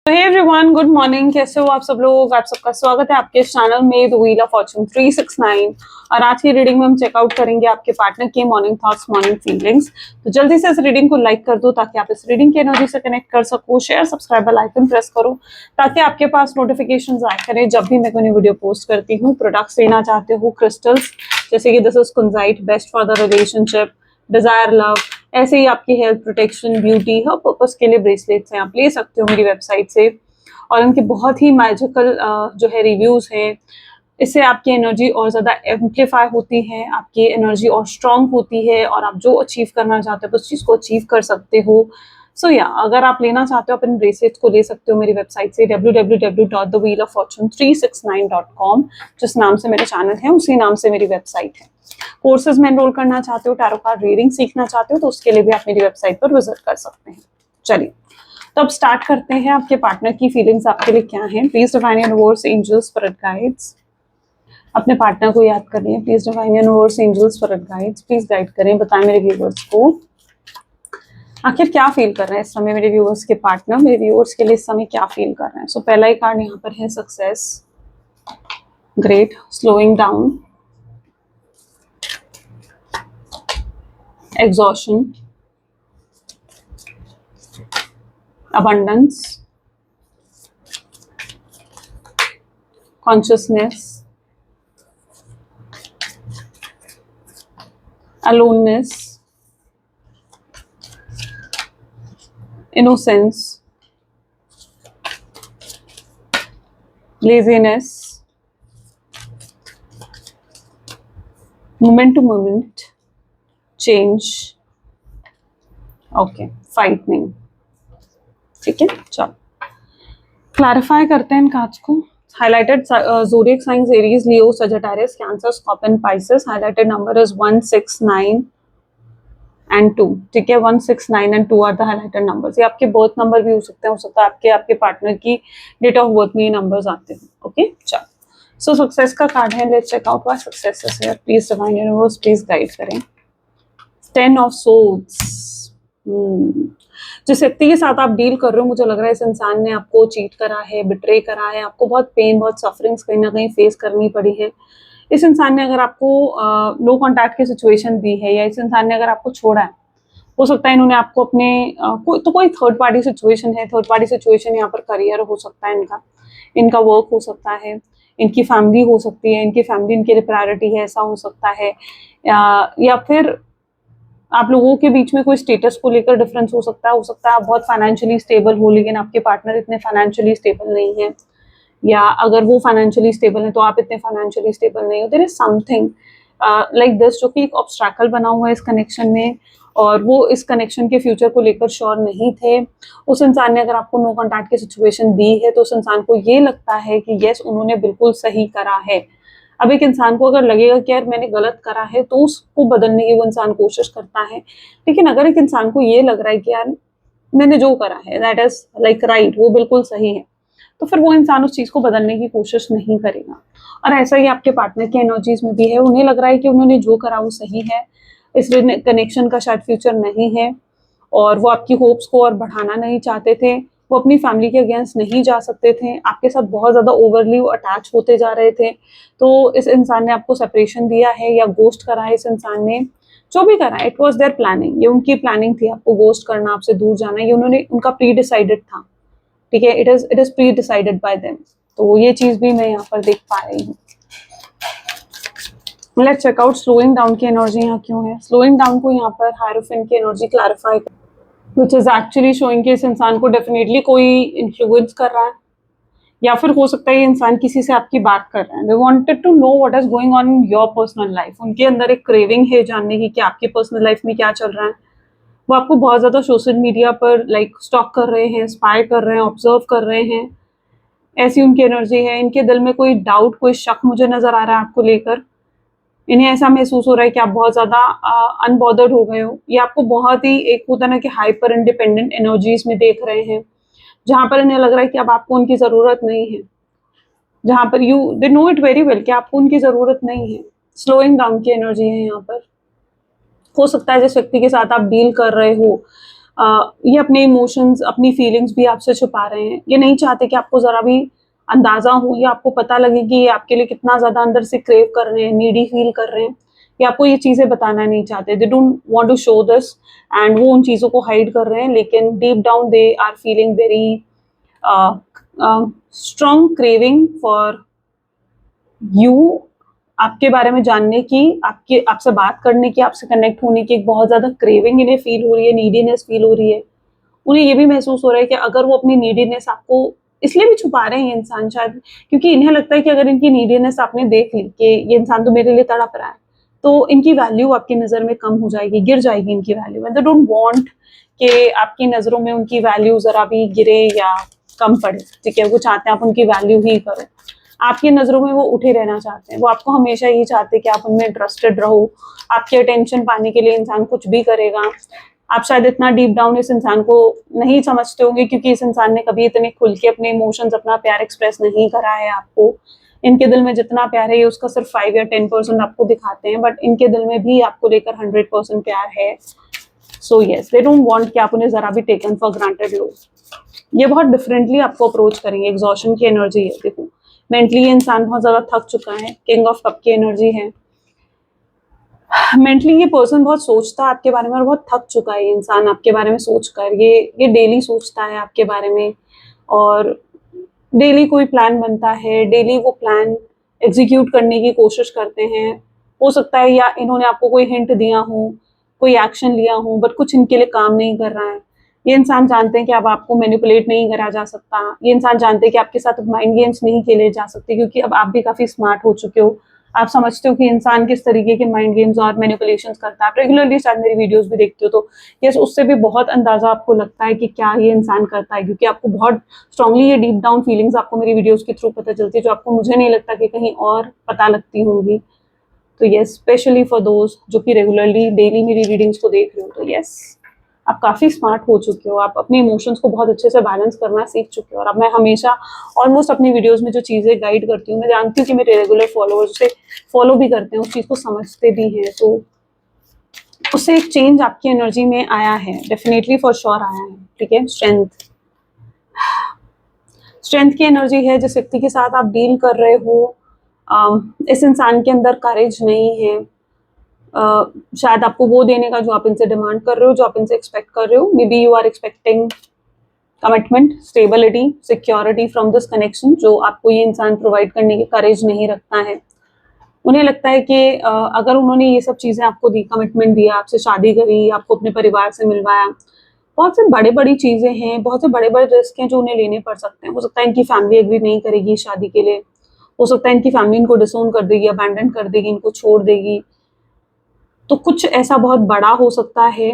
तो hey everyone, good morning. कैसे हो आप सब लोग? आप सबका स्वागत है आपके इस चैनल में द व्हील ऑफ फॉर्चून 369। और आज की रीडिंग में हम चेकआउट करेंगे आपके पार्टनर के मॉर्निंग थॉट्स, मॉर्निंग फीलिंग्स। तो जल्दी से इस रीडिंग को लाइक कर दो ताकि आप इस रीडिंग की एनर्जी से कनेक्ट कर सको। Share, subscribe bell icon press करो ताकि आपके पास नोटिफिकेशन आया करें जब भी मैं कोई वीडियो पोस्ट करती हूँ। प्रोडक्ट्स लेना चाहते हो, क्रिस्टल्स जैसे कि this is kunzite, best for the relationship, desire, love, ऐसे ही आपकी हेल्थ, प्रोटेक्शन, ब्यूटी, हर पर्पस के लिए ब्रेसलेट्स हैं, आप ले सकते हो मेरी वेबसाइट से। और उनके बहुत ही मैजिकल जो है रिव्यूज हैं। इससे आपकी एनर्जी और ज़्यादा एम्पलीफाई होती है, आपकी एनर्जी और स्ट्रांग होती है और आप जो अचीव करना चाहते हो उस चीज़ को अचीव कर सकते हो। अगर आप लेना चाहते हो आप इन ब्रेसलेट्स को ले सकते हो मेरी वेबसाइट से www.thewheeloffortune369.com। जिस नाम से मेरा चैनल है उसी नाम से मेरी वेबसाइट है। कोर्सेज में एनरोल करना चाहते हो, टैरो कार्ड रीडिंग सीखना चाहते हो तो उसके लिए भी आप मेरी वेबसाइट पर विजिट कर सकते हैं। चलिए तो अब स्टार्ट करते हैं। आपके पार्टनर की फीलिंग्स आपके लिए क्या हैं? Please divine universe, angels, spirit guides अपने पार्टनर को याद करिए। Please divine universe, angels, spirit guides please guide करें, बताएं मेरे व्यूअर्स को आखिर क्या फील कर रहे हैं इस समय मेरे व्यूअर्स के पार्टनर, मेरे व्यूअर्स के लिए इस समय क्या फील कर रहे हैं। पहला ही कार्ड यहाँ पर है success, great, slowing down, exhaustion, abundance, consciousness, aloneness, innocence, laziness, moment to moment, change, okay, fight नहीं। ठीक है, चलो क्लैरिफाई करते हैं इन कार्ड्स को। Highlighted zodiac signs Aries, Leo, Sagittarius, Cancer, Scorpion, Pisces. Highlighted number is 1, 6, 9 and 2। ठीक है, 1, 6, 9 and 2 are the highlighted numbers. ये आपके बर्थ नंबर भी हो सकते हैं, हो सकता है आपके पार्टनर की डेट ऑफ बर्थ में ये नंबर्स आते हैं। ओके, चलो सक्सेस का कार्ड है। Let's check out why success is here. Please divine universe please guide करें। 10 ऑफ सोर्ड्स। जिस व्यक्ति के साथ आप डील कर रहे हो, मुझे लग रहा है इस इंसान ने आपको चीट करा है, बिट्रे करा है, आपको बहुत पेन, बहुत सफरिंग्स कहीं ना कहीं फेस करनी पड़ी है। इस इंसान ने अगर आपको नो कॉन्टैक्ट की सिचुएशन दी है या इस इंसान ने अगर आपको छोड़ा है, हो सकता है इन्होंने आपको अपने कोई थर्ड पार्टी सिचुएशन है। थर्ड पार्टी सिचुएशन यहाँ पर करियर हो सकता है, इनका वर्क हो सकता है, इनकी फैमिली हो सकती है, इनकी फैमिली इनके लिए प्रायोरिटी है, ऐसा हो सकता है। या फिर आप लोगों के बीच में कोई स्टेटस को लेकर डिफरेंस हो सकता है आप बहुत फाइनेंशियली स्टेबल हो लेकिन आपके पार्टनर इतने फाइनेंशियली स्टेबल नहीं है, या अगर वो फाइनेंशियली स्टेबल है तो आप इतने फाइनेंशियली स्टेबल नहीं हो। There is something like this जो कि एक ऑब्स्ट्रैकल बना हुआ है इस कनेक्शन में, और वो इस कनेक्शन के फ्यूचर को लेकर श्योर नहीं थे। उस इंसान ने अगर आपको नो कॉन्टैक्ट की सिचुएशन दी है तो उस इंसान को ये लगता है कि यस उन्होंने बिल्कुल सही करा है। अब एक इंसान को अगर लगेगा कि यार मैंने गलत करा है तो उसको बदलने की वो इंसान कोशिश करता है। लेकिन अगर एक इंसान को ये लग रहा है कि यार मैंने जो करा है दैट इज लाइक राइट, वो बिल्कुल सही है, तो फिर वो इंसान उस चीज को बदलने की कोशिश नहीं करेगा। और ऐसा ही आपके पार्टनर की एनर्जीज में भी है, उन्हें लग रहा है कि उन्होंने जो करा वो सही है, इस कनेक्शन का शायद फ्यूचर नहीं है, और वो आपकी होप्स को और बढ़ाना नहीं चाहते थे। वो अपनी फैमिली के अगेंस्ट नहीं जा सकते थे, आपके साथ बहुत ज़्यादा ओवरली अटैच होते जा रहे थे। तो इस इंसान ने आपको सेपरेशन दिया है या गोस्ट करा है इस इंसान ने, जो भी करा है इट वॉज देयर प्लानिंग, ये उनकी प्लानिंग थी आपको गोस्ट करना, आपसे दूर जाना, ये उन्होंने उनका प्री डिसाइडेड था। ठीक है, it is pre decided by them. तो ये चीज भी मैं यहाँ पर देख पा रही हूँ। Let's check out slowing down की एनर्जी यहाँ क्यों है। स्लोइंग डाउन को यहाँ पर हायरोफेंट की energy clarify which is actually showing कि इस इंसान को डेफिनेटली कोई इन्फ्लुएंस कर रहा है, या फिर हो सकता है ये इंसान किसी से आपकी बात कर रहे हैं। They wanted to know what is going on in your personal life. उनके अंदर एक क्रेविंग है जानने की कि आपकी पर्सनल लाइफ में क्या चल रहा है। वो आपको बहुत ज़्यादा सोशल मीडिया पर लाइक स्टॉक कर रहे हैं, स्पाई कर रहे हैं, ऑब्जर्व कर रहे हैं, ऐसी उनकी एनर्जी है। इनके दिल में कोई डाउट, कोई शक मुझे नज़र आ रहा है आपको लेकर। इन्हें ऐसा महसूस हो रहा है कि आप बहुत ज़्यादा अनबॉदर्ड हो गए हो, ये आपको बहुत ही एक होता ना कि हाइपर इंडिपेंडेंट एनर्जीज में देख रहे हैं, जहाँ पर इन्हें लग रहा है कि अब आपको उनकी ज़रूरत नहीं है, जहाँ पर they know it very well कि आपको उनकी ज़रूरत नहीं है। स्लोइंग डाउन की एनर्जी है यहाँ पर। हो सकता है जिस व्यक्ति के साथ आप डील कर रहे हो ये अपने इमोशंस, अपनी फीलिंग्स भी आपसे छुपा रहे हैं। ये नहीं चाहते कि आपको ज़रा भी अंदाज़ा हो या आपको पता लगे कि ये आपके लिए कितना ज़्यादा अंदर से क्रेव कर रहे हैं, नीडी फील कर रहे हैं। ये आपको ये चीज़ें बताना नहीं चाहते। They don't want to show this and वो उन चीज़ों को हाइड कर रहे हैं, लेकिन deep down they are feeling very strong craving for you, आपके बारे में जानने की, आपसे बात करने की, आपसे कनेक्ट होने की एक बहुत ज़्यादा क्रेविंग इन्हें फ़ील हो रही है, नीडीनेस फ़ील हो रही है। उन्हें ये भी महसूस हो रहा है कि अगर वो अपनी नीडीनेस आपको इसलिए भी छुपा रहे हैं ये इंसान शायद, क्योंकि इन्हें लगता है कि अगर इनकी नीडीनेस आपने देख ली कि ये इंसान तो मेरे लिए तड़प रहा है, तो इनकी वैल्यू आपकी नज़र में कम हो जाएगी, गिर जाएगी इनकी value and they don't want कि आपकी नज़रों में उनकी वैल्यू ज़रा भी गिरे या कम पड़े, ठीक है? वो चाहते हैं आप उनकी वैल्यू ही करो। आपकी नज़रों में वो उठे रहना चाहते हैं, वो आपको हमेशा यही चाहते हैं कि आप उनमें इंटरेस्टेड रहो, आपकी अटेंशन पाने के लिए इंसान कुछ भी करेगा। आप शायद इतना डीप डाउन इस इंसान को नहीं समझते होंगे क्योंकि इस इंसान ने कभी इतने खुल के अपने इमोशंस, अपना प्यार एक्सप्रेस नहीं करा है आपको। इनके दिल में जितना प्यार है ये उसका सिर्फ 5 या 10% आपको दिखाते हैं, बट इनके दिल में भी आपको लेकर 100% प्यार है। So yes, they don't want कि आप उन्हें ज़रा भी टेकन फॉर ग्रांटेड लो। ये बहुत डिफरेंटली आपको अप्रोच करेंगे। एग्जॉशन की एनर्जी है, देखो मेंटली ये इंसान बहुत ज़्यादा थक चुका है, किंग ऑफ कप की एनर्जी है। मेंटली ये पर्सन बहुत सोचता है आपके बारे में और बहुत थक चुका है ये इंसान आपके बारे में सोचकर। ये डेली सोचता है आपके बारे में और डेली कोई प्लान बनता है, डेली वो प्लान एग्जीक्यूट करने की कोशिश करते हैं। हो सकता है या इन्होंने आपको कोई हिंट दिया हो, कोई एक्शन लिया हो, बट कुछ इनके लिए काम नहीं कर रहा है। ये इंसान जानते हैं कि अब आपको मैनिपुलेट नहीं करा जा सकता। ये इंसान जानते हैं कि आपके साथ माइंड गेम्स नहीं खेले जा सकते क्योंकि अब आप भी काफ़ी स्मार्ट हो चुके हो। आप समझते हो कि इंसान किस तरीके के माइंड गेम्स और मैनिपुलेशंस करता है। आप रेगुलरली शायद मेरी वीडियोस भी देखते हो, तो यस, उससे भी बहुत अंदाज़ा आपको लगता है कि क्या ये इंसान करता है, क्योंकि आपको बहुत स्ट्रांगली ये डीप डाउन फीलिंग्स आपको मेरी वीडियोस के थ्रू पता चलती है, जो आपको मुझे नहीं लगता कि कहीं और पता लगती होंगी। तो यस, स्पेशली फॉर दोज जो कि रेगुलरली डेली मेरी रीडिंग्स को देख रहे हो, तो यस, आप काफ़ी स्मार्ट हो चुके हो। आप अपने इमोशंस को बहुत अच्छे से बैलेंस करना सीख चुके हो और अब मैं हमेशा ऑलमोस्ट अपनी वीडियोस में जो चीज़ें गाइड करती हूँ, मैं जानती हूँ कि मेरे रेगुलर फॉलोअर्स उसे फॉलो भी करते हैं, उस चीज़ को समझते भी हैं, तो उससे एक चेंज आपकी एनर्जी में आया है, डेफिनेटली फॉर श्योर आया है, ठीक है? स्ट्रेंथ की एनर्जी है। जिस व्यक्ति के साथ आप डील कर रहे हो, इस इंसान के अंदर करेज नहीं है। शायद आपको वो देने का जो आप इनसे डिमांड कर रहे हो, जो आप इनसे एक्सपेक्ट कर रहे हो। Maybe you are expecting commitment, stability, security from this connection, जो आपको ये इंसान प्रोवाइड करने की करेज नहीं रखता है। उन्हें लगता है कि अगर उन्होंने ये सब चीज़ें आपको दी, कमिटमेंट दिया, आपसे शादी करी, आपको अपने परिवार से मिलवाया, बहुत से बड़ी-बड़ी चीज़ें हैं, बहुत से बड़े-बड़े रिस्क हैं जो उन्हें लेने पड़ सकते हैं। हो सकता है इनकी फैमिली एग्री नहीं करेगी शादी के लिए, हो सकता है इनकी फैमिली इनको डिसोन कर देगी, अबैंडन कर देगी, इनको छोड़ देगी। तो कुछ ऐसा बहुत बड़ा हो सकता है,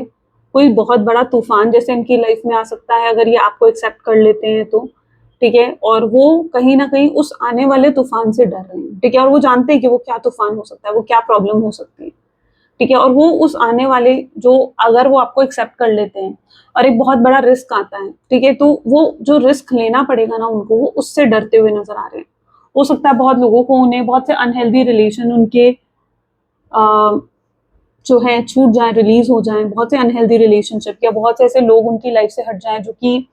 कोई बहुत बड़ा तूफ़ान जैसे इनकी लाइफ़ में आ सकता है अगर ये आपको एक्सेप्ट कर लेते हैं तो, ठीक है? और वो कहीं न कहीं उस आने वाले तूफ़ान से डर रहे हैं, ठीक है? और वो जानते हैं कि वो क्या तूफ़ान हो सकता है, वो क्या प्रॉब्लम हो सकती है, ठीक है? और वो उस आने वाले जो अगर वो आपको एक्सेप्ट कर लेते हैं और एक बहुत बड़ा रिस्क आता है, ठीक है? तो वो जो रिस्क लेना पड़ेगा ना उनको, वो उससे डरते हुए नज़र आ रहे हैं। हो सकता है बहुत लोगों को उन्हें बहुत से अनहेल्दी रिलेशन उनके अ, जो हैं छूट जाएँ, रिलीज़ हो जाएँ, बहुत से अनहेल्दी रिलेशनशिप या बहुत से ऐसे लोग उनकी लाइफ़ से हट जाएँ जो कि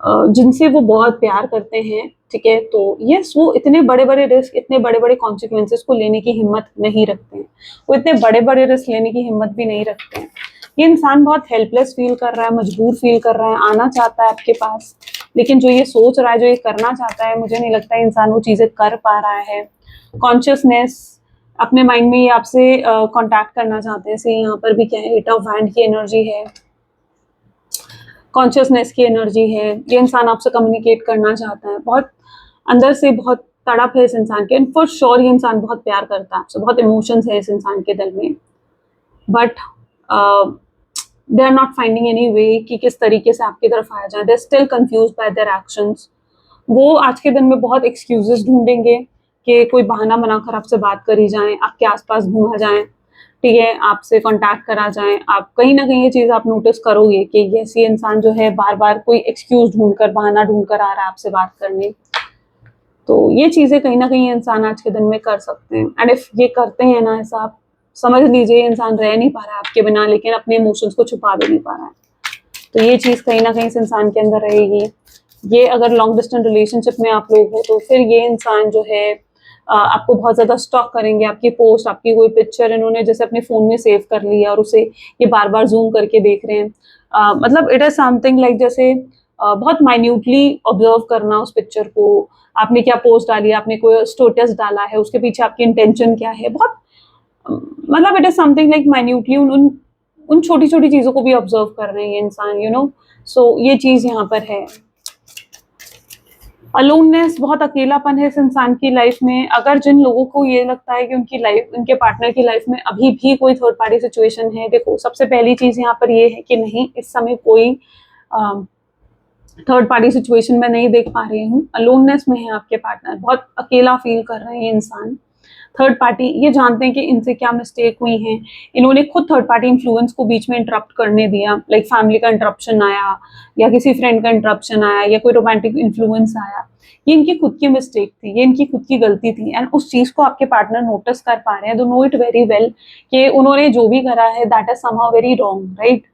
जिनसे वो बहुत प्यार करते हैं, ठीक है? तो येस, वो इतने बड़े-बड़े रिस्क, इतने बड़े-बड़े कॉन्सिक्वेंसेज़ को लेने की हिम्मत नहीं रखते हैं। वो इतने बड़े-बड़े रिस्क लेने की हिम्मत भी नहीं रखते हैं। ये इंसान बहुत हेल्पलेस फ़ील कर रहा है, मजबूर फ़ील कर रहा है, आना चाहता है आपके पास, लेकिन जो ये सोच रहा है, जो ये करना चाहता है, मुझे नहीं लगता है इंसान वो चीज़ें कर पा रहा है। कॉन्शियसनेस अपने माइंड में ये आपसे कॉन्टैक्ट करना चाहते हैं, जैसे यहाँ पर भी क्या है, 8 ऑफ हैंड की एनर्जी है। कॉन्शियसनेस की एनर्जी है, ये इंसान आपसे कम्युनिकेट करना चाहता है, बहुत अंदर से बहुत तड़प है इस इंसान की, एंड फॉर श्योर ये इंसान बहुत प्यार करता है आपसे, बहुत इमोशंस है इस इंसान के दिल में, but they are not finding any way कि किस तरीके से आपकी तरफ आया जाए। They are still confused by their actions. वो आज के दिन में बहुत एक्सक्यूजेस ढूंढेंगे कि कोई बहाना बनाकर आपसे बात करी जाए, आपके आसपास घूमा जाए, ठीक है, आपसे कॉन्टैक्ट करा जाए। आप कहीं न कहीं ये चीज़ आप नोटिस करोगे कि ये इंसान जो है बार-बार कोई एक्सक्यूज़ ढूँढकर, बहाना ढूँढकर आ रहा है आपसे बात करने। तो ये चीज़ें कहीं न कहीं इंसान आज के दिन में कर सकते हैं, एंड इफ ये करते हैं ना ऐसा, आप समझ लीजिए इंसान रह नहीं पा रहा है आपके बिना, लेकिन अपने इमोशंस को छुपा भी नहीं पा रहा है। तो ये चीज़ कहीं ना कहीं इस इंसान के अंदर रहेगी। ये अगर लॉन्ग डिस्टेंस रिलेशनशिप में आप लोग हो तो फिर ये इंसान जो है आपको बहुत ज़्यादा स्टॉक करेंगे, आपकी पोस्ट, आपकी कोई पिक्चर इन्होंने जैसे अपने फ़ोन में सेव कर लिया और उसे ये बार बार जूम करके देख रहे हैं। मतलब इट इज़ समथिंग लाइक जैसे बहुत माइन्यूटली ऑब्जर्व करना उस पिक्चर को, आपने क्या पोस्ट डाली है, आपने कोई स्टेटस डाला है, उसके पीछे आपकी इंटेंशन क्या है, बहुत मतलब it is something like minutely उन छोटी छोटी चीजों को भी ऑब्जर्व कर रहे हैं ये इंसान, यू नो। सो ये चीज यहाँ पर है। अलोननेस, बहुत अकेलापन है इस इंसान की लाइफ में। अगर जिन लोगों को ये लगता है कि उनकी लाइफ, उनके पार्टनर की लाइफ में अभी भी कोई थर्ड पार्टी सिचुएशन है, देखो सबसे पहली चीज यहाँ पर ये है कि नहीं, इस समय कोई थर्ड पार्टी सिचुएशन में नहीं देख पा रही हूँ। अलोननेस में है आपके पार्टनर, बहुत अकेला फील कर रहे हैं इंसान। थर्ड पार्टी ये जानते हैं कि इनसे क्या मिस्टेक हुई है, इन्होंने खुद थर्ड पार्टी इन्फ्लुएंस को बीच में इंटरप्ट करने दिया, लाइक फैमिली का इंटरप्शन आया या किसी फ्रेंड का इंटरप्शन आया या कोई रोमांटिक इन्फ्लुएंस आया। ये इनकी खुद की मिस्टेक थी, ये इनकी खुद की गलती थी, एंड उस चीज को आपके पार्टनर नोटिस कर पा रहे हैं, दो नो इट वेरी वेल कि उन्होंने जो भी करा है that is somehow very wrong, right.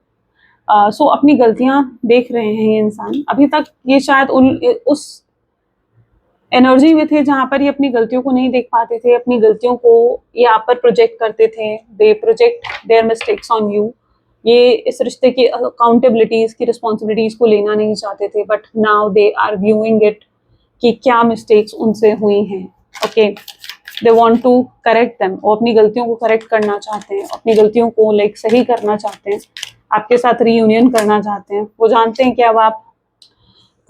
So अपनी गलतियां देख रहे हैं ये इंसान। अभी तक ये शायद उस एनर्जी में थे जहां पर ये अपनी गलतियों को नहीं देख पाते थे, अपनी गलतियों को ये आप पर प्रोजेक्ट करते थे। They project their mistakes on you. ये इस रिश्ते की अकाउंटेबिलिटीज की रिस्पॉन्सिबिलिटीज को लेना नहीं चाहते थे, but now they are viewing it कि क्या मिस्टेक्स उनसे हुई हैं। Okay, they want to correct them, वो अपनी गलतियों को करेक्ट करना चाहते हैं, अपनी गलतियों को लाइक सही करना चाहते हैं, आपके साथ रीयूनियन करना चाहते हैं। वो जानते हैं कि अब आप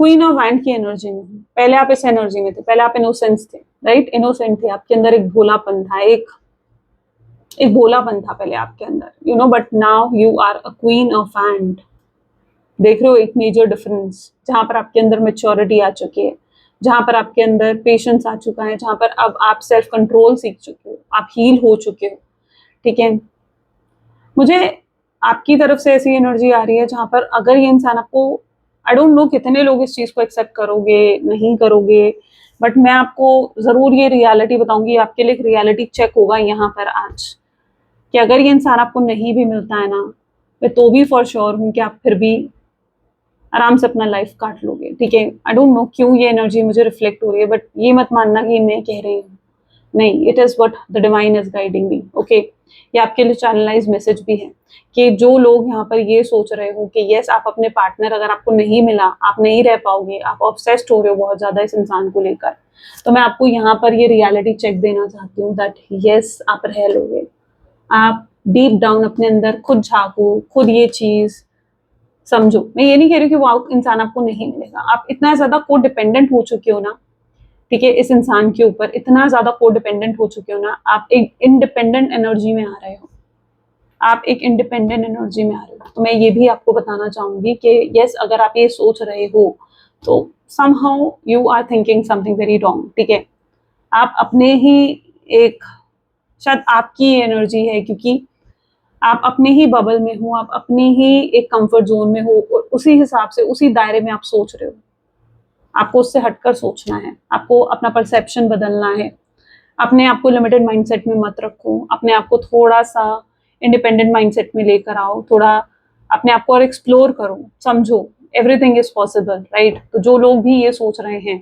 क्वीन ऑफ वैंड की एनर्जी में हैं। पहले आप इस एनर्जी में थे, पहले आप इनोसेंस थे, राइट, इनोसेंट थे, आपके अंदर एक भोलापन था, एक भोलापन था पहले आपके अंदर, you know, but now you are a queen of wand. देख रहे हो एक मेजर डिफरेंस, जहां पर आपके अंदर मेच्योरिटी आ चुकी है, जहां पर आपके अंदर पेशेंस आ चुका है, जहां पर अब आप सेल्फ कंट्रोल सीख चुके हो, आप हील हो चुके हो। ठीक है, मुझे आपकी तरफ से ऐसी एनर्जी आ रही है जहां पर अगर ये इंसान आपको, आई डोंट नो कितने लोग इस चीज को एक्सेप्ट करोगे नहीं करोगे, बट मैं आपको जरूर ये रियलिटी बताऊंगी, आपके लिए एक रियलिटी चेक होगा यहाँ पर आज, कि अगर ये इंसान आपको नहीं भी मिलता है ना, मैं तो भी फॉर श्योर हूँ कि आप फिर भी आराम से अपना लाइफ काट लोगे। ठीक है, आई डोंट नो क्यों ये एनर्जी मुझे रिफ्लेक्ट हो रही है, बट ये मत मानना कि मैं कह रही हूँ, नहीं, it is what the divine is guiding me. Okay, ये आपके लिए चैनलाइज मैसेज भी है कि जो लोग यहाँ पर ये सोच रहे हो कि यस आप अपने पार्टनर अगर आपको नहीं मिला आप नहीं रह पाओगे, आप ऑब्सेस्ड हो रहे हो बहुत ज्यादा इस इंसान को लेकर, तो मैं आपको यहाँ पर ये रियलिटी चेक देना चाहती हूँ दैट यस आप रह लोगे। आप डीप डाउन अपने अंदर खुद झांको, खुद ये चीज समझो। मैं ये नहीं कह रही कि वो इंसान आपको नहीं मिलेगा, आप इतना ज्यादा को डिपेंडेंट हो चुके हो ना, ठीक है, इस इंसान के ऊपर इतना ज्यादा को डिपेंडेंट हो चुके हो ना, आप एक इंडिपेंडेंट एनर्जी में आ रहे हो, आप एक इंडिपेंडेंट एनर्जी में आ रहे हो। तो मैं ये भी आपको बताना चाहूंगी कि यस अगर आप ये सोच रहे हो तो somehow you are thinking something very wrong. ठीक है, आप अपने ही एक, शायद आपकी एनर्जी है क्योंकि आप अपने ही बबल में हो, आप अपने ही एक कंफर्ट जोन में हो, और उसी हिसाब से उसी दायरे में आप सोच रहे हो। आपको उससे हटकर सोचना है, आपको अपना परसेप्शन बदलना है, अपने आप को लिमिटेड माइंडसेट में मत रखो, अपने आप को थोड़ा सा इंडिपेंडेंट माइंडसेट में लेकर आओ, थोड़ा अपने आप को और एक्सप्लोर करो, समझो एवरीथिंग इज पॉसिबल, राइट। तो जो लोग भी ये सोच रहे हैं,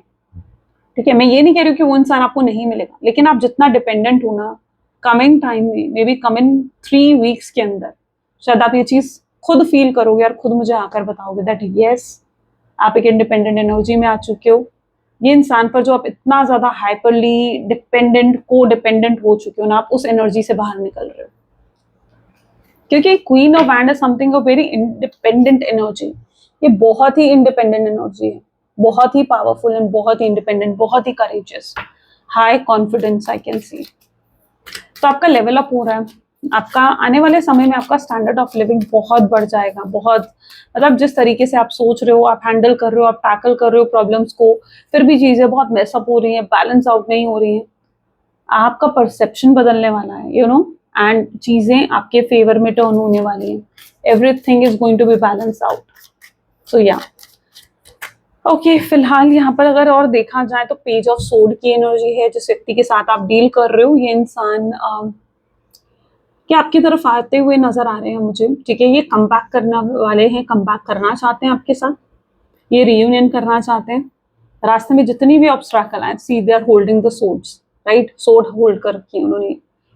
ठीक है, मैं ये नहीं कह रही हूँ कि वो इंसान आपको नहीं मिलेगा, लेकिन आप जितना डिपेंडेंट हो ना, कमिंग टाइम में, मे बी कमिंग 3 वीक्स के अंदर शायद आप ये चीज खुद फील करोगे और खुद मुझे आकर बताओगे दैट यस आप एक इंडिपेंडेंट एनर्जी में आ चुके हो। ये इंसान पर जो आप इतना ज्यादा हाइपरली डिपेंडेंट, को डिपेंडेंट हो चुके हो ना, आप उस एनर्जी से बाहर निकल रहे हो, क्योंकि queen of wand is something of very independent energy. ये बहुत ही इंडिपेंडेंट एनर्जी है, बहुत ही पावरफुल एंड बहुत ही इंडिपेंडेंट, बहुत ही courageous, high confidence I can see. तो आपका लेवल अप हो रहा है, आपका आने वाले समय में आपका स्टैंडर्ड ऑफ लिविंग बहुत बढ़ जाएगा, बहुत, मतलब जिस तरीके से आप सोच रहे हो, आप हैंडल कर रहे हो, आप टैकल कर रहे हो प्रॉब्लम्स को, फिर भी चीजें बहुत मेसअप हो रही हैं, बैलेंस आउट नहीं हो रही हैं, आपका परसेप्शन बदलने वाला है, यू नो, एंड चीजें आपके फेवर में टर्न होने वाली हैं, everything is going to be balance out. So yeah okay, फिलहाल यहाँ पर अगर और देखा जाए तो पेज ऑफ सोर्ड की एनर्जी है, जिस व्यक्ति के साथ आप डील कर रहे हो, ये इंसान कि आपकी तरफ आते हुए नजर आ रहे हैं मुझे, ठीक है। ये कम बैक करने वाले हैं, कम बैक करना चाहते हैं आपके साथ, ये रियूनियन करना चाहते हैं। रास्ते में जितनी भी ऑब्स्ट्रैकल आए, see they are holding the swords, right, sword hold कर रखी है उन्होंने,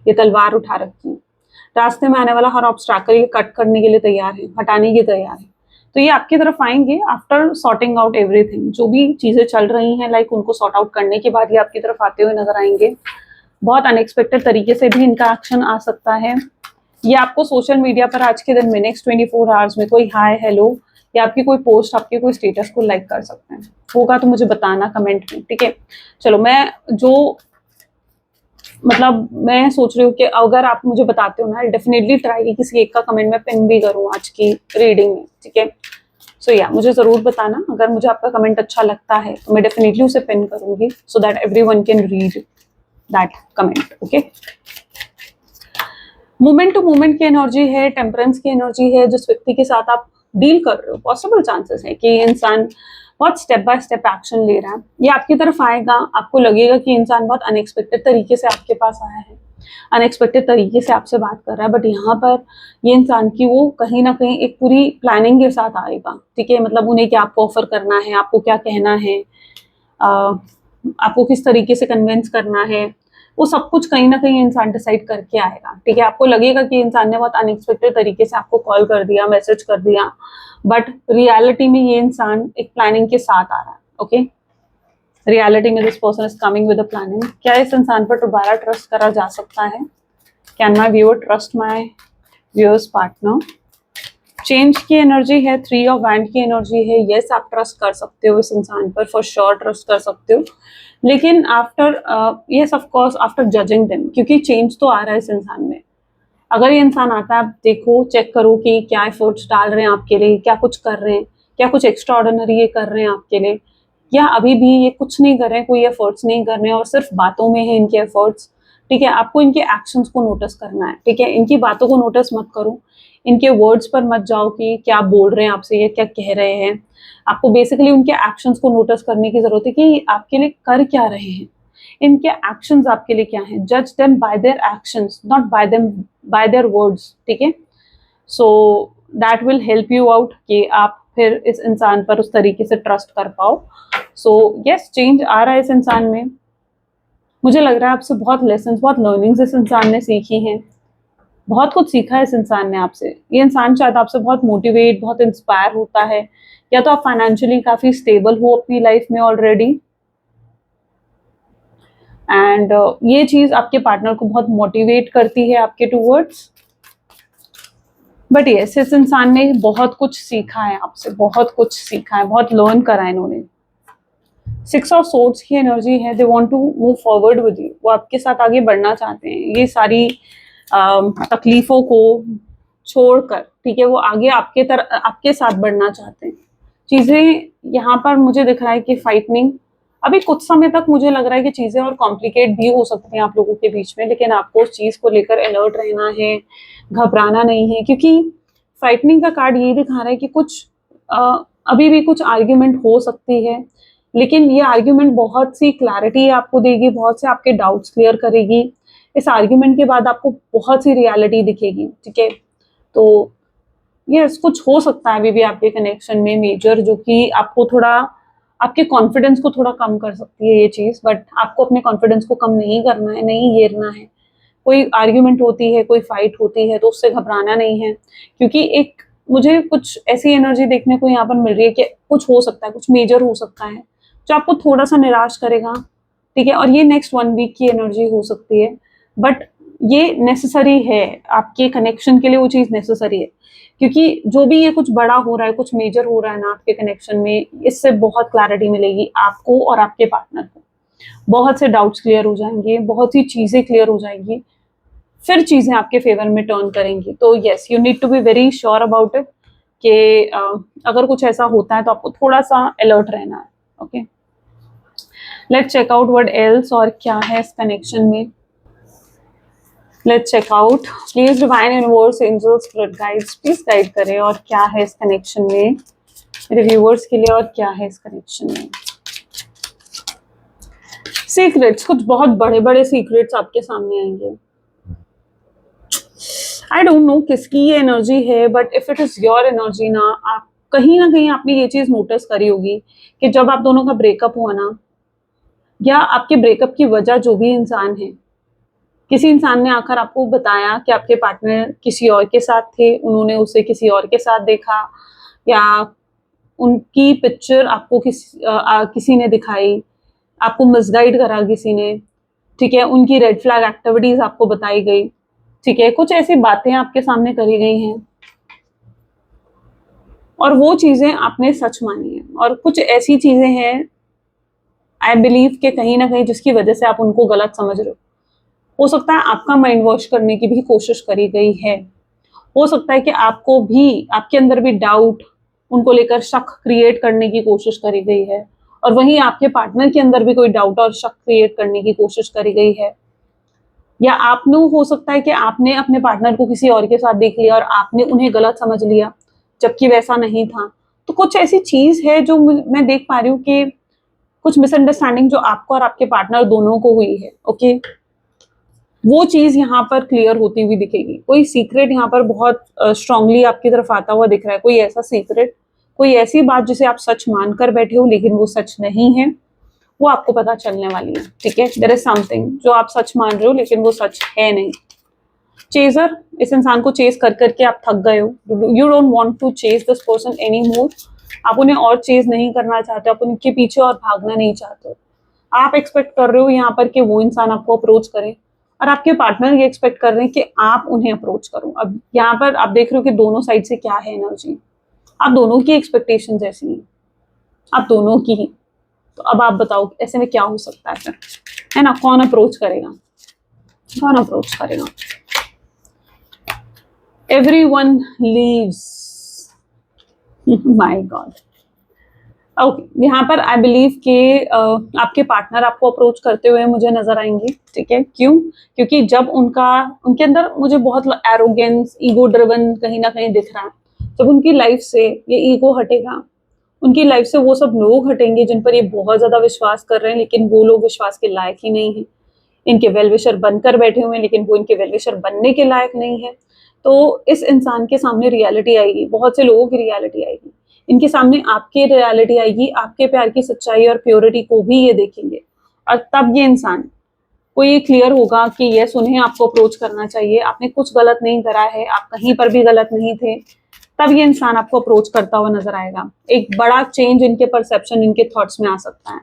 ये तलवार उठा रखी है। रास्ते में आने वाला हर ऑब्स्ट्रैकल ये कट करने के लिए तैयार है, हटाने के तैयार है। तो ये आपकी तरफ आएंगे आफ्टर सॉर्टिंग आउट एवरीथिंग, जो भी चीजें चल रही हैं लाइक उनको सॉर्ट आउट करने के बाद ये आपकी तरफ आते हुए नजर आएंगे। बहुत अनएक्सपेक्टेड तरीके से भी इनका एक्शन आ सकता है। ये आपको सोशल मीडिया पर आज के दिन में नेक्स्ट 24 आवर्स में कोई हाय हेलो या आपकी कोई पोस्ट, आपके कोई स्टेटस को लाइक कर सकते हैं। होगा तो मुझे बताना कमेंट में, ठीक है। चलो, मैं जो मतलब मैं सोच रही हूँ कि अगर आप मुझे बताते हो ना, डेफिनेटली ट्राई की किसी एक का कमेंट में पिन भी करूँ आज की रीडिंग में, ठीक है। सो या मुझे जरूर बताना, अगर मुझे आपका कमेंट अच्छा लगता है तो मैं डेफिनेटली उसे पिन करूंगी so that everyone can read that comment, okay. Moment to moment की एनर्जी है, टेम्परेंस की एनर्जी है। जिस व्यक्ति के साथ आप डील कर रहे हो, पॉसिबल चांसेस है कि ये इंसान बहुत स्टेप बाय स्टेप एक्शन ले रहा है। ये आपकी तरफ आएगा, आपको लगेगा कि इंसान बहुत अनएक्सपेक्टेड तरीके से आपके पास आया है, अनएक्सपेक्टेड तरीके से आपसे बात कर रहा है, बट यहाँ पर ये इंसान की वो कहीं ना कहीं एक पूरी प्लानिंग के साथ आएगा, ठीक है। मतलब उन्हें क्या आपको ऑफर करना है, आपको क्या कहना है, आपको किस तरीके से कन्विंस करना है, वो सब कुछ कहीं ना कहीं इंसान डिसाइड करके आएगा, ठीक है। आपको लगेगा कि इंसान ने बहुत अनएक्सपेक्टेड तरीके से आपको कॉल कर दिया, मैसेज कर दिया, बट रियलिटी में ये इंसान एक प्लानिंग के साथ आ रहा है, ओके। रियलिटी में this person is coming with a planning. क्या इस इंसान पर दोबारा ट्रस्ट करा जा सकता है? Can my viewer trust my viewers partner? Change की एनर्जी है, 3 ऑफ वैंड की एनर्जी है। यस, आप ट्रस्ट कर सकते हो इस इंसान पर, फॉर श्योर ट्रस्ट कर सकते हो, लेकिन after yes of course after judging them, क्योंकि चेंज तो आ रहा है इस इंसान में। अगर ये इंसान आता है, आप देखो, चेक करो कि क्या एफर्ट्स डाल रहे हैं आपके लिए, क्या कुछ कर रहे हैं, क्या कुछ एक्स्ट्रा ऑर्डिनरी ये कर रहे हैं आपके लिए, या अभी भी ये कुछ नहीं कर रहे हैं, कोई एफर्ट्स नहीं कर रहे हैं और सिर्फ बातों में है इनके एफर्ट्स, ठीक है। आपको इनके एक्शंस को नोटिस करना है, ठीक है। इनकी बातों को नोटिस मत करो, इनके वर्ड्स पर मत जाओ कि क्या बोल रहे हैं आपसे, ये क्या कह रहे हैं। आपको बेसिकली उनके एक्शंस को नोटिस करने की जरूरत है कि आपके लिए कर क्या रहे हैं, इनके एक्शंस आपके लिए क्या हैं। जज them by their actions, not bye them by their words, ठीक है। So that will help you out कि आप फिर इस इंसान पर उस तरीके से ट्रस्ट कर पाओ। सो यस, चेंज आ रहा है इस इंसान में। मुझे लग रहा है आपसे बहुत लेसन्स, बहुत लर्निंग्स इस इंसान ने सीखी हैं, बहुत कुछ सीखा है इस इंसान ने आपसे। ये इंसान शायद आपसे बहुत मोटिवेट, बहुत इंस्पायर होता है, या तो आप फाइनेंशियली काफी स्टेबल हो अपनी लाइफ में ऑलरेडी, एंड ये चीज आपके पार्टनर को बहुत मोटिवेट करती है आपके टूवर्ड्स। बट यस, इस इंसान ने बहुत कुछ सीखा है आपसे, बहुत कुछ सीखा है, बहुत लर्न करा है इन्होंने। 6 ऑफ सोर्ड्स की एनर्जी है, they want to move forward with you, वो आपके साथ आगे बढ़ना चाहते हैं। ये सारी तकलीफों को छोड़कर, ठीक है, वो आगे आपके साथ बढ़ना चाहते हैं। चीजें यहाँ पर मुझे दिख रहा है कि फाइटनिंग अभी कुछ समय तक मुझे लग रहा है कि चीजें और कॉम्प्लिकेट भी हो सकती हैं आप लोगों के बीच में, लेकिन आपको उस चीज को लेकर अलर्ट रहना है, घबराना नहीं है, क्योंकि फाइटनिंग का कार्ड ये दिखा रहा है कि कुछ अभी भी कुछ आर्ग्यूमेंट हो सकती है, लेकिन ये आर्ग्यूमेंट बहुत सी क्लैरिटी आपको देगी, बहुत से आपके डाउट्स क्लियर करेगी। इस आर्ग्यूमेंट के बाद आपको बहुत सी रियलिटी दिखेगी, ठीक है। तो यस, कुछ हो सकता है अभी भी आपके कनेक्शन में मेजर, जो कि आपको थोड़ा, आपके कॉन्फिडेंस को थोड़ा कम कर सकती है ये चीज, बट आपको अपने कॉन्फिडेंस को कम नहीं करना है, नहीं गिरना है। कोई आर्ग्यूमेंट होती है, कोई फाइट होती है तो उससे घबराना नहीं है, क्योंकि एक मुझे कुछ ऐसी एनर्जी देखने को यहाँ पर मिल रही है कि कुछ हो सकता है, कुछ मेजर हो सकता है जो आपको थोड़ा सा निराश करेगा, ठीक है। और ये नेक्स्ट 1 वीक की एनर्जी हो सकती है, बट ये नेसेसरी है आपके कनेक्शन के लिए, वो चीज नेसेसरी है, क्योंकि जो भी ये कुछ बड़ा हो रहा है, कुछ मेजर हो रहा है ना आपके कनेक्शन में, इससे बहुत क्लैरिटी मिलेगी आपको और आपके पार्टनर को। बहुत से डाउट्स क्लियर हो जाएंगे, बहुत सी चीजें क्लियर हो जाएंगी, फिर चीजें आपके फेवर में टर्न करेंगी। तो yes, you need to be very sure about it कि अगर कुछ ऐसा होता है तो आपको थोड़ा सा अलर्ट रहना है, okay. Let's check out what else, और क्या है इस कनेक्शन में। Let's check out, please divine universe, angels, spirit guides please guide करें, और क्या है इस कनेक्शन में मेरे व्यूअर्स के लिए, और क्या है इस कनेक्शन में। सीक्रेट्स, कुछ बहुत बड़े बड़े सीक्रेट्स आपके सामने आएंगे। आई डोंट नो किसकी ये एनर्जी है, but if it is your energy ना, आप कहीं ना कहीं आपने ये चीज नोटिस करी होगी कि जब आप दोनों का ब्रेकअप हुआ ना, या आपके ब्रेकअप की वजह जो भी इंसान है, किसी इंसान ने आकर आपको बताया कि आपके पार्टनर किसी और के साथ थे, उन्होंने उसे किसी और के साथ देखा, या उनकी पिक्चर आपको किसी ने दिखाई, आपको मिसगाइड करा किसी ने, ठीक है, उनकी रेड फ्लैग एक्टिविटीज आपको बताई गई, ठीक है, कुछ ऐसी बातें आपके सामने करी गई हैं और वो चीजें आपने सच मानी है, और कुछ ऐसी चीजें हैं आई बिलीव के कहीं ना कहीं जिसकी वजह से आप उनको गलत समझ रहे हो सकता है आपका माइंड वॉश करने की भी कोशिश करी गई है, हो सकता है कि आपको भी, आपके अंदर भी डाउट, उनको लेकर शक क्रिएट करने की कोशिश करी गई है, और वहीं आपके पार्टनर के अंदर भी कोई डाउट और शक क्रिएट करने की कोशिश करी गई है, या आपने, हो सकता है कि आपने अपने पार्टनर को किसी और के साथ देख लिया और आपने उन्हें गलत समझ लिया जबकि वैसा नहीं था। तो कुछ ऐसी चीज है जो मैं देख पा रही हूँ कि कुछ मिसअंडरस्टैंडिंग जो आपको और आपके पार्टनर दोनों को हुई है, ओके, वो चीज यहाँ पर क्लियर होती हुई दिखेगी। कोई सीक्रेट यहाँ पर बहुत स्ट्रांगली आपकी तरफ आता हुआ दिख रहा है, कोई ऐसा सीक्रेट, कोई ऐसी बात जिसे आप सच मानकर बैठे हो लेकिन वो सच नहीं है, वो आपको पता चलने वाली है, ठीक है। देयर इज समथिंग जो आप सच मान रहे हो लेकिन वो सच है नहीं। चेजर, इस इंसान को चेज कर करके आप थक गए हो, you don't want to chase this person anymore, आप उन्हें और चेज नहीं करना चाहते, आप उनके पीछे और भागना नहीं चाहते। आप एक्सपेक्ट कर रहे हो यहाँ पर कि वो इंसान आपको अप्रोच करे, और आपके पार्टनर ये एक्सपेक्ट कर रहे हैं कि आप उन्हें अप्रोच करो। अब यहाँ पर आप देख रहे हो कि दोनों साइड से क्या है एनर्जी, आप दोनों की एक्सपेक्टेशंस ऐसी हैं, आप दोनों की ही। तो अब आप बताओ ऐसे में क्या हो सकता है फिर, है ना, कौन अप्रोच करेगा, कौन अप्रोच करेगा। Everyone leaves, my God. Okay, यहाँ पर आई बिलीव के आपके पार्टनर आपको अप्रोच करते हुए मुझे नजर आएंगे, ठीक है। क्यों? क्योंकि जब उनके अंदर मुझे बहुत एरोगेंस, ईगो ड्रिवन कहीं ना कहीं दिख रहा है। जब उनकी लाइफ से ये ईगो हटेगा, उनकी लाइफ से वो सब लोग हटेंगे जिन पर ये बहुत ज्यादा विश्वास कर रहे हैं लेकिन वो लोग विश्वास के लायक ही नहीं है, इनके वेलविशर बनकर बैठे हुए हैं लेकिन वो इनके वेलविशर बनने के लायक नहीं है। तो इस इंसान के सामने रियलिटी आएगी, बहुत से लोगों की रियलिटी आएगी, इनके सामने आपकी रियलिटी आएगी, आपके प्यार की सच्चाई और प्योरिटी को भी ये देखेंगे, और तब ये इंसान को ये क्लियर होगा कि यस, उन्हें आपको अप्रोच करना चाहिए, आपने कुछ गलत नहीं करा है, आप कहीं पर भी गलत नहीं थे। तब ये इंसान आपको अप्रोच करता हुआ नजर आएगा। एक बड़ा चेंज इनके परसेप्शन, इनके थॉट्स में आ सकता है।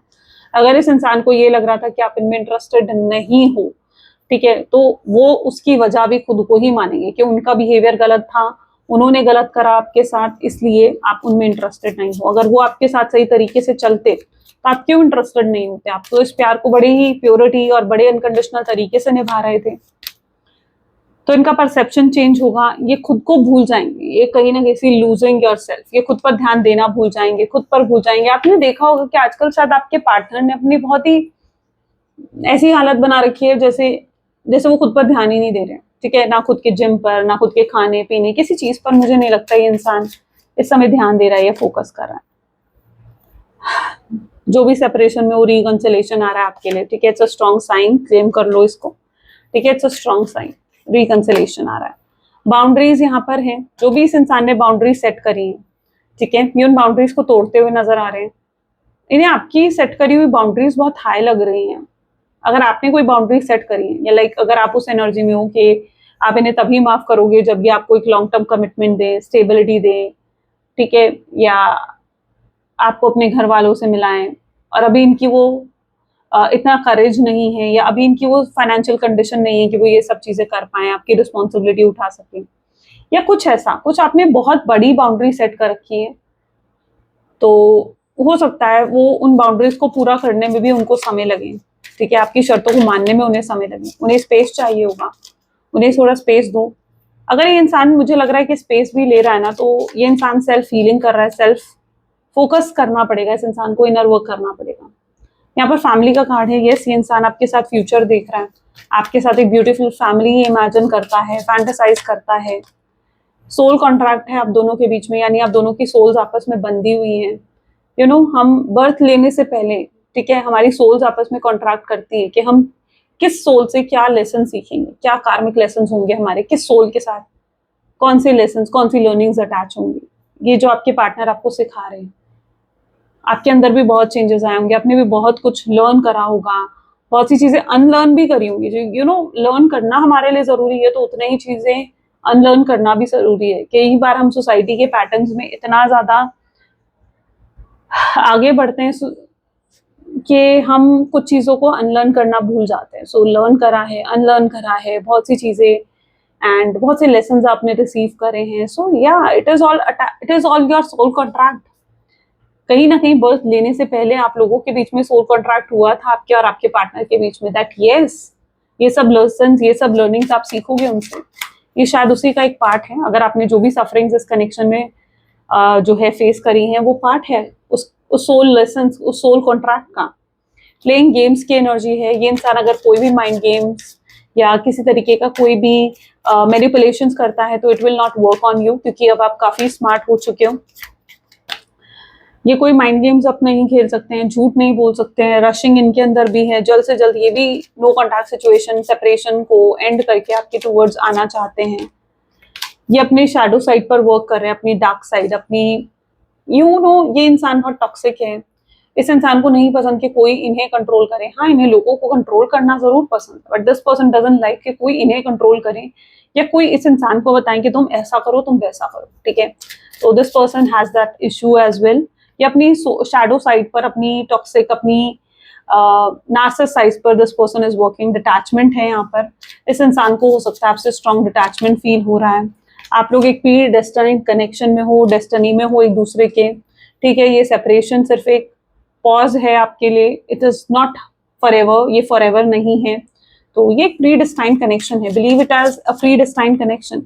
अगर इस इंसान को ये लग रहा था कि आप इनमें इंटरेस्टेड नहीं हो, ठीक है, तो वो उसकी वजह भी खुद को ही मानेंगे कि उनका बिहेवियर गलत था, उन्होंने गलत करा आपके साथ, इसलिए आप उनमें इंटरेस्टेड नहीं हो। अगर वो आपके साथ सही तरीके से चलते तो आप क्यों इंटरेस्टेड नहीं होते, आप तो इस प्यार को बड़े ही प्योरिटी और बड़े अनकंडीशनल तरीके से निभा रहे थे। तो इनका परसेप्शन चेंज होगा, ये खुद को भूल जाएंगे, ये कहीं ना कहीं लूजिंग योरसेल्फ, ये खुद पर ध्यान देना भूल जाएंगे, खुद पर भूल जाएंगे। आपने देखा होगा कि आजकल शायद आपके पार्टनर ने अपनी बहुत ही ऐसी हालत बना रखी है जैसे जैसे वो खुद पर ध्यान ही नहीं दे रहे हैं, ठीक है, ना खुद के जिम पर, ना खुद के खाने पीने, किसी चीज पर मुझे नहीं लगता ये इंसान इस समय ध्यान दे रहा है या फोकस कर रहा है। जो भी सेपरेशन में वो रिकंसिलेशन आ रहा है आपके लिए, ठीक है, it's a strong sign, claim कर लो इसको, ठीक है, it's a strong sign, reconciliation आ रहा है। बाउंड्रीज यहाँ पर हैं, जो भी इस इंसान ने बाउंड्रीज सेट करी है, ठीक है, ये उन बाउंड्रीज को तोड़ते हुए नजर आ रहे हैं। इन्हें आपकी सेट करी हुई बाउंड्रीज बहुत हाई लग रही हैं। अगर आपने कोई बाउंड्री सेट करी है, या लाइक अगर आप उस एनर्जी में हो कि आप इन्हें तभी माफ करोगे जब भी आपको एक लॉन्ग टर्म कमिटमेंट दे, स्टेबिलिटी दे, ठीक है, या आपको अपने घर वालों से मिलाएं, और अभी इनकी वो इतना करेज नहीं है, या अभी इनकी वो फाइनेंशियल कंडीशन नहीं है कि वो ये सब चीजें कर पाए, आपकी रिस्पॉन्सिबिलिटी उठा सकें, या कुछ ऐसा, कुछ आपने बहुत बड़ी बाउंड्री सेट कर रखी है, तो हो सकता है वो उन बाउंड्रीज को पूरा करने में भी उनको समय लगे, ठीक है, आपकी शर्तों को मानने में उन्हें समय लगे, उन्हें स्पेस चाहिए होगा, उन्हें थोड़ा स्पेस दो। अगर ये इंसान, मुझे लग रहा है कि स्पेस भी ले रहा है ना, तो ये इंसान सेल्फ हीलिंग कर रहा है, सेल्फ फोकस करना पड़ेगा इस इंसान को, इनर वर्क करना पड़ेगा। यहाँ पर फैमिली का कार्ड है, यस, ये इंसान आपके साथ फ्यूचर देख रहा है, आपके साथ एक ब्यूटीफुल फैमिली इमेजिन करता है, फैंटेसाइज करता है। सोल कॉन्ट्रैक्ट है आप दोनों के बीच में, यानी आप दोनों की सोल्स आपस में बंधी हुई हैं। यू नो, हम बर्थ लेने से पहले, ठीक है, हमारी सोल्स आपस में कॉन्ट्रैक्ट करती है कि हम किस सोल से क्या लेसन सीखेंगे, क्या कार्मिक लेसन होंगे हमारे किस सोल के साथ, कौन से लेसन्स, कौन सी लर्निंग्स अटैच होंगी, ये जो आपके पार्टनर आपको सिखा रहे हैं। आपके अंदर भी बहुत चेंजेस आए होंगे, आपने भी बहुत कुछ लर्न करा होगा, बहुत सी चीजें अनलर्न भी करी होंगी। जो लर्न करना हमारे लिए जरूरी है, तो उतने ही चीजें अनलर्न करना भी जरूरी है। कई बार हम सोसाइटी के पैटर्न्स में इतना ज्यादा आगे बढ़ते हैं कि हम कुछ चीजों को अनलर्न करना भूल जाते हैं। सो लर्न करा है, अनलर्न करा है, बहुत सी चीजें एंड बहुत से लेसन्स आपने रिसीव करे हैं। सो या it is all your soul contract. कहीं ना कहीं बर्थ लेने से पहले आप लोगों के बीच में सोल कॉन्ट्रैक्ट हुआ था, आपके और आपके पार्टनर के बीच में, दैट यस ये सब लेसन्स, ये सब लर्निंग्स आप सीखोगे उनसे। ये शायद उसी का एक पार्ट है। अगर आपने जो भी सफरिंग्स इस कनेक्शन में जो है फेस करी हैं, वो पार्ट है उस सोल लेसन्स, उस सोल कॉन्ट्रैक्ट का। प्लेइंग गेम्स की एनर्जी है। ये इंसान अगर कोई भी माइंड गेम्स या किसी तरीके का कोई भी मैनिपुलेशंस करता है, तो it will not work on you, क्योंकि अब आप काफी स्मार्ट हो चुके हो। ये कोई माइंड गेम्स अब नहीं खेल सकते हैं, झूठ नहीं बोल सकते हैं, रशिंग इनके अंदर भी है। जल्द से जल्द ये भी नो कॉन्टैक्ट सिचुएशन, सेपरेशन को एंड करके आपके टूवर्ड्स आना चाहते हैं। ये अपने शैडो साइड पर वर्क कर रहे हैं, अपनी डार्क साइड, अपनी ये इंसान बहुत टॉक्सिक है। इस इंसान को नहीं पसंद कि कोई इन्हें कंट्रोल करे। हाँ, इन्हें लोगों को कंट्रोल करना जरूर पसंद है, but this person doesn't like कि कोई इन्हें कंट्रोल करे या कोई इस इंसान को बताएं कि तुम ऐसा करो, तुम वैसा करो। ठीक है, तो this person has that issue as well. ये अपनी शैडो साइड पर, अपनी टॉक्सिक, अपनी नार्सिसिस्ट साइड पर this person is working. Detachment है यहाँ पर। इस इंसान को हो सकता है आपसे स्ट्रॉन्ग डिटैचमेंट फील हो रहा है। आप लोग एक प्री डेस्टिनी कनेक्शन में हो, डेस्टिनी में हो एक दूसरे के। ठीक है, ये सेपरेशन सिर्फ एक पॉज है आपके लिए, it is not forever, ये फॉर एवर नहीं है। तो ये एक प्री डेस्टाइन्ड कनेक्शन है, believe it as a predestined connection.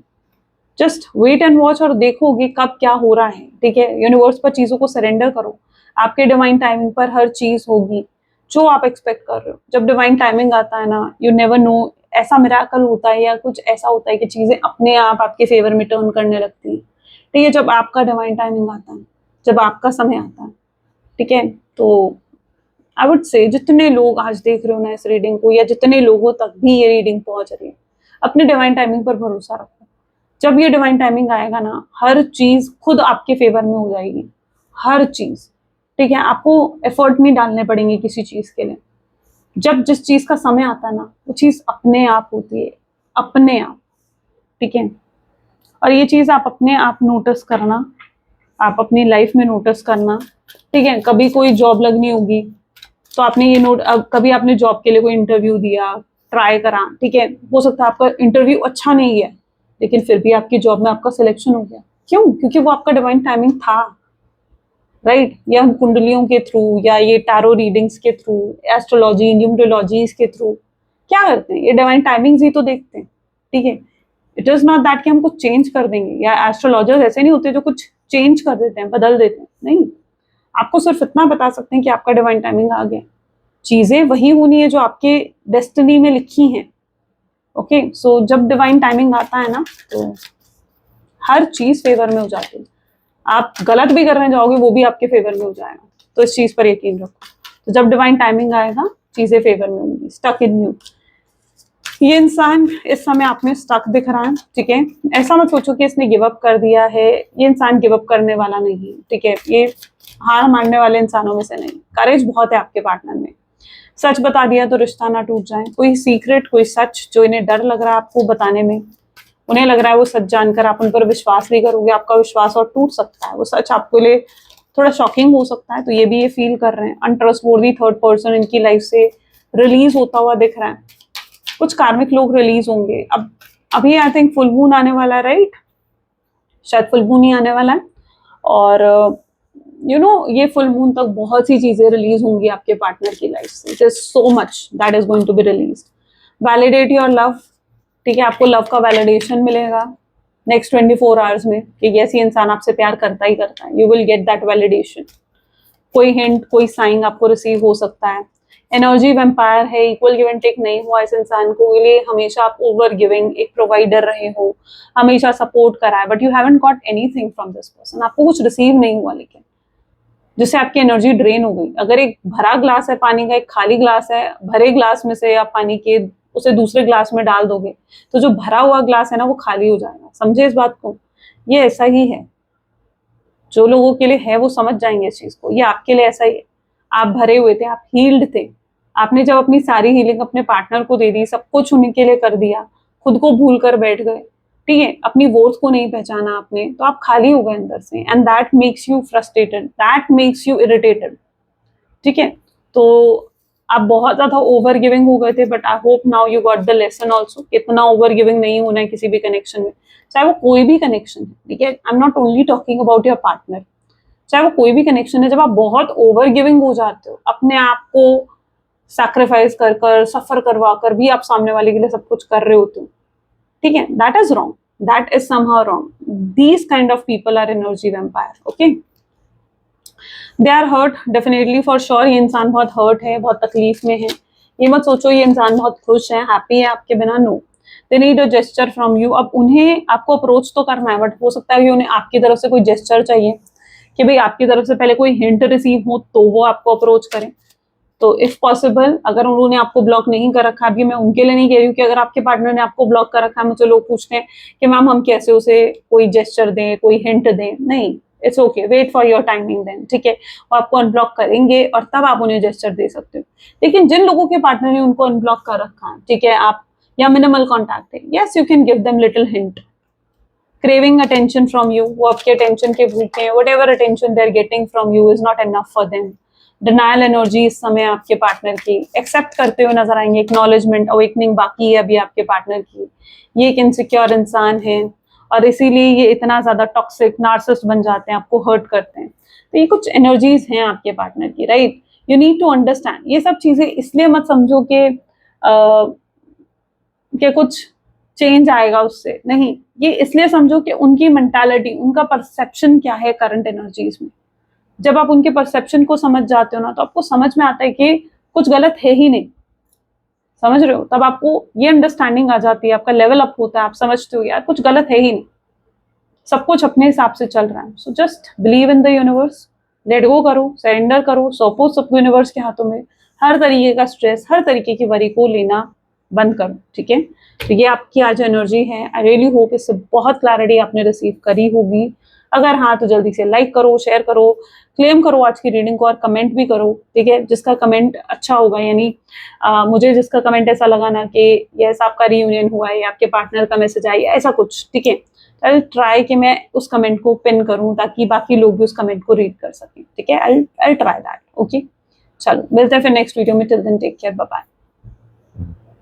Just wait and watch और देखोगे कब क्या हो रहा है। ठीक है, यूनिवर्स पर चीजों को सरेंडर करो। आपके डिवाइन टाइमिंग पर हर चीज होगी जो आप एक्सपेक्ट कर रहे हो। जब डिवाइन टाइमिंग आता है ना, यू नेवर नो, ऐसा मिराकल होता है या कुछ ऐसा होता है कि चीजें अपने आप आपके फेवर में टर्न करने लगती है। ठीक है, जब आपका डिवाइन टाइमिंग आता है, जब आपका समय आता है। ठीक है, तो आई वुड से जितने लोग आज देख रहे हो ना इस रीडिंग को, या जितने लोगों तक भी ये रीडिंग पहुंच रही है, अपने डिवाइन टाइमिंग पर भरोसा रखो। जब ये डिवाइन टाइमिंग आएगा ना, हर चीज खुद आपके फेवर में हो जाएगी, हर चीज। ठीक है, आपको एफर्ट नहीं डालने पड़ेंगे किसी चीज के लिए। जब जिस चीज का समय आता है ना, वो चीज अपने आप होती है, अपने आप। ठीक है, और ये चीज आप अपने आप नोटिस करना, आप अपनी लाइफ में नोटिस करना। ठीक है, कभी कोई जॉब लगनी होगी तो आपने ये कभी आपने जॉब के लिए कोई इंटरव्यू दिया, ट्राई करा। ठीक है, हो सकता है आपका इंटरव्यू अच्छा नहीं है, लेकिन फिर भी आपकी जॉब में आपका सिलेक्शन हो गया। क्यों? क्योंकि वो आपका डिवाइन टाइमिंग था, राइट? या हम कुंडलियों के थ्रू, या ये टैरो रीडिंग्स के थ्रू, एस्ट्रोलॉजी, न्यूमरोलॉजीज के थ्रू क्या करते हैं? ये डिवाइन टाइमिंग्स ही तो देखते हैं। ठीक है, इट इज नॉट दैट कि हम कुछ चेंज कर देंगे, या एस्ट्रोलॉजर्स ऐसे नहीं होते जो कुछ चेंज कर देते हैं, बदल देते हैं। नहीं, आपको सिर्फ इतना बता सकते हैं कि आपका डिवाइन टाइमिंग आ गया। चीजें वही होनी है जो आपके डेस्टिनी में लिखी हैं। ओके, सो जब डिवाइन टाइमिंग आता है ना, तो हर चीज फेवर में हो जाती है। आप गलत भी करने जाओगे, वो भी आपके फेवर में हो जाएगा। तो इस चीज पर यकीन रखो। तो जब डिवाइन टाइमिंग आएगा, चीजें फेवर में होंगी। स्टक इन यू, ये इंसान इस समय आप में स्टक दिख रहा है। ठीक है, ऐसा मत सोचो कि इसने गिव अप कर दिया है। ये इंसान गिव अप करने वाला नहीं। ठीक है, ये हार मानने वाले इंसानों में से नहीं। करेज बहुत है आपके पार्टनर में। सच बता दिया तो रिश्ता ना टूट जाए। कोई सीक्रेट, कोई सच जो इन्हें डर लग रहा है आपको बताने में, उन्हें लग रहा है वो सच जानकर आप उन पर विश्वास नहीं करोगे, आपका विश्वास और टूट सकता है। वो सच आपके लिए थोड़ा शॉकिंग हो सकता है, तो ये भी ये फील कर रहे हैं। अनट्रस्टवर्दी थर्ड पर्सन इनकी लाइफ से रिलीज होता हुआ दिख रहा है। कुछ कार्मिक लोग रिलीज होंगे। अब अभी आई थिंक फुल मून आने वाला है, राइट? शायद फुल मून ही आने वाला है, और ये फुल मून तक बहुत सी चीजें रिलीज होंगी आपके पार्टनर की लाइफ से। It is so much that is going to be release. Validate your love. ठीक है, आपको लव का वैलिडेशन मिलेगा नेक्स्ट 24 आवर्स में कि यस, ये इंसान आपसे प्यार करता ही करता है। You will get that validation. कोई हिंट, कोई साइन आपको रिसीव हो सकता है। एनर्जी वैम्पायर है, इक्वल गिव एंड टेक नहीं हुआ इस इंसान को। ये हमेशा आप ओवर गिविंग, एक प्रोवाइडर रहे हो, हमेशा सपोर्ट करा है, but you haven't got anything from this person. आपको कुछ रिसीव नहीं हुआ, लेकिन जिससे आपकी एनर्जी ड्रेन हो गई। अगर एक भरा ग्लास है पानी का, एक खाली ग्लास है, भरे ग्लास में से आप पानी के उसे दूसरे ग्लास में डाल दोगे तो जो भरा हुआ ग्लास है ना वो खाली हो जाएगा। समझे इस बात को? ये ऐसा ही है, जो लोगों के लिए है वो समझ जाएंगे इस चीज को। ये आपके लिए ऐसा ही है। आप भरे हुए थे, आप हील्ड थे, आपने जब अपनी सारी हीलिंग अपने पार्टनर को दे दी, सब कुछ उन्हीं के लिए कर दिया, खुद को भूल कर बैठ गए, ठीक है, अपनी वर्थ को नहीं पहचाना आपने, तो आप खाली हो गए अंदर से। And that makes U frustrated, that makes you irritated, ठीक है। तो आप बहुत ज्यादा ओवर गिविंग हो गए थे, but I hope now you got the lesson also. इतना ओवर गिविंग नहीं होना है किसी भी कनेक्शन में, चाहे वो कोई भी कनेक्शन है, ठीक है। I am not only talking about your partner, चाहे वो कोई भी कनेक्शन है। जब आप बहुत ओवर गिविंग हो जाते हो, अपने आप को सैक्रिफाइस कर कर, सफर करवा कर भी आप सामने वाले के लिए सब कुछ कर रहे होते हो, ठीक है, that is wrong, that is somehow wrong. These kind of people are energy vampire, okay. They are hurt definitely, for sure. ये इंसान बहुत हर्ट है, बहुत तकलीफ में है। ये मत सोचो ये इंसान बहुत खुश है, हैप्पी है आपके बिना, no. They need a gesture from you. अब उन्हें आपको अप्रोच तो करना है, बट हो सकता है कि उन्हें आपकी तरफ से कोई जेस्चर चाहिए, कि भाई आपकी तरफ से पहले कोई हिंट रिसीव हो तो वो आपको अप्रोच करें। तो इफ पॉसिबल, अगर उन्होंने आपको ब्लॉक नहीं कर रखा, अभी मैं उनके लिए नहीं कह रही हूँ कि अगर आपके पार्टनर ने आपको ब्लॉक कर रखा है, मुझे लोग पूछते हैं कि मैम हम कैसे उसे कोई जेस्चर दें, कोई हिंट दें, नहीं, it's okay, wait for your timing then, ठीक है। वो आपको अनब्लॉक करेंगे और तब आप उन्हें जेस्चर दे सकते हो। लेकिन जिन लोगों के पार्टनर ने उनको अनब्लॉक कर रखा है, ठीक है, आप या मिनिमल कॉन्टैक्ट है, yes you can give them little hint. Craving attention from you, वो आपके अटेंशन के भूखे हैं, whatever attention they are getting from you is not enough for them. Denial energy इस समय आपके पार्टनर की, एक्सेप्ट करते हुए नजर आएंगे, एक्नॉलेजमेंट, अवेकनिंग बाकी है अभी आपके पार्टनर की। ये एक इनसिक्योर इंसान है और इसीलिए ये इतना ज्यादा टॉक्सिक नार्सिसिस्ट बन जाते हैं, आपको हर्ट करते हैं। तो ये कुछ एनर्जीज हैं आपके पार्टनर की, right. You need to understand. ये सब चीजें इसलिए मत समझो कि कुछ चेंज आएगा उससे, नहीं। ये इसलिए समझो कि उनकी मेंटालिटी, उनका परसेप्शन क्या है करंट एनर्जीज में। जब आप उनके परसेप्शन को समझ जाते हो ना, तो आपको समझ में आता है कि कुछ गलत है ही नहीं, समझ रहे हो। तब आपको ये अंडरस्टैंडिंग आ जाती है, आपका लेवल अप होता है, आप समझते हो यार कुछ गलत है ही नहीं, सब कुछ अपने हिसाब से चल रहा है। So just believe in the universe, let go करो, सरेंडर करो, सौंपो सब यूनिवर्स के हाथों में। हर तरीके का स्ट्रेस, हर तरीके की वरी को लेना बंद करो, ठीक है। तो ये आपकी आज एनर्जी है। आई रियली होप इससे बहुत क्लैरिटी आपने रिसीव करी होगी। अगर हाँ तो जल्दी से लाइक करो, शेयर करो, क्लेम करो आज की रीडिंग को और कमेंट भी करो, ठीक है। जिसका कमेंट अच्छा होगा, यानी मुझे जिसका कमेंट ऐसा लगा ना कि यस आपका रीयूनियन हुआ है, आपके पार्टनर का मैसेज आया, ऐसा कुछ, ठीक है, आई ट्राई कि मैं उस कमेंट को पिन करूं ताकि बाकी लोग भी उस कमेंट को रीड कर सकें, ठीक है। I try that, okay. चलो मिलते हैं फिर नेक्स्ट वीडियो में। Till then take care, bye bye.